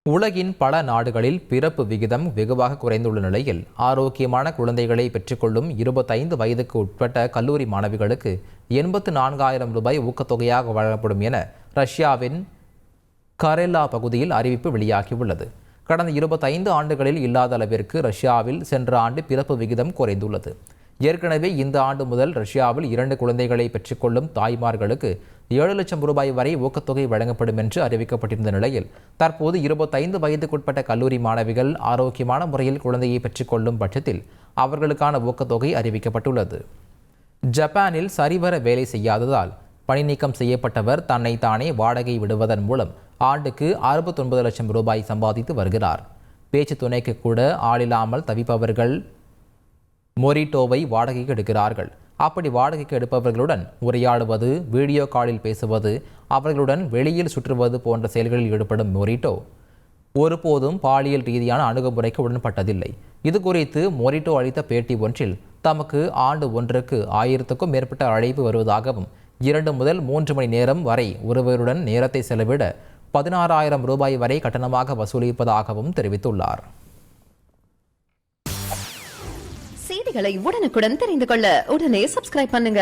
உலகின் பல நாடுகளில் பிறப்பு விகிதம் வெகுவாக குறைந்துள்ள நிலையில் ஆரோக்கியமான குழந்தைகளை பெற்றுக்கொள்ளும் 25 வயதுக்கு உட்பட்ட கல்லூரி மாணவிகளுக்கு 84,000 ரூபாய் ஊக்கத்தொகையாக வழங்கப்படும் என ரஷ்யாவின் கரெலா பகுதியில் அறிவிப்பு வெளியாகியுள்ளது. கடந்த 25 ஆண்டுகளில் இல்லாத அளவிற்கு ரஷ்யாவில் சென்ற ஆண்டு பிறப்பு விகிதம் குறைந்துள்ளது. ஏற்கனவே இந்த ஆண்டு முதல் ரஷ்யாவில் 2 குழந்தைகளை பெற்றுக்கொள்ளும் தாய்மார்களுக்கு 7 லட்சம் ரூபாய் வரை ஊக்கத்தொகை வழங்கப்படும் என்று அறிவிக்கப்பட்டிருந்த நிலையில் தற்போது 25 வயதுக்குட்பட்ட கல்லூரி மாணவிகள் ஆரோக்கியமான முறையில் குழந்தையை பெற்றுக்கொள்ளும் பட்சத்தில் அவர்களுக்கான ஊக்கத்தொகை அறிவிக்கப்பட்டுள்ளது. ஜப்பானில் சரிவர வேலை செய்யாததால் பணி நீக்கம் செய்யப்பட்டவர் தன்னைத்தானே வாடகை விடுவதன் மூலம் ஆண்டுக்கு 69 லட்சம் ரூபாய் சம்பாதித்து வருகிறார். பேச்சு துணைக்கு கூட ஆளில்லாமல் தவிப்பவர்கள் மொரிட்டோவை வாடகைக்கு எடுக்கிறார்கள். அப்படி வாடகைக்கு எடுப்பவர்களுடன் உரையாடுவது, வீடியோ காலில் பேசுவது, அவர்களுடன் வெளியில் சுற்றுவது போன்ற செயல்களில் ஈடுபடும் மொரிட்டோ ஒருபோதும் பாலியல் ரீதியான அணுகுமுறைக்கு உடன்பட்டதில்லை. இது குறித்து மொரிட்டோ அளித்த பேட்டி ஒன்றில் தமக்கு ஆண்டு ஒன்றுக்கு 1000க்கும் மேற்பட்ட அழைப்பு வருவதாகவும் 2 முதல் 3 மணி நேரம் வரை ஒருவருடன் நேரத்தை செலவிட 16,000 ரூபாய் வரை கட்டணமாக வசூலிப்பதாகவும் தெரிவித்துள்ளார். செய்திகளை உடனுக்குடன் தெரிந்து கொள்ள உடனே சப்ஸ்கிரைப் பண்ணுங்க.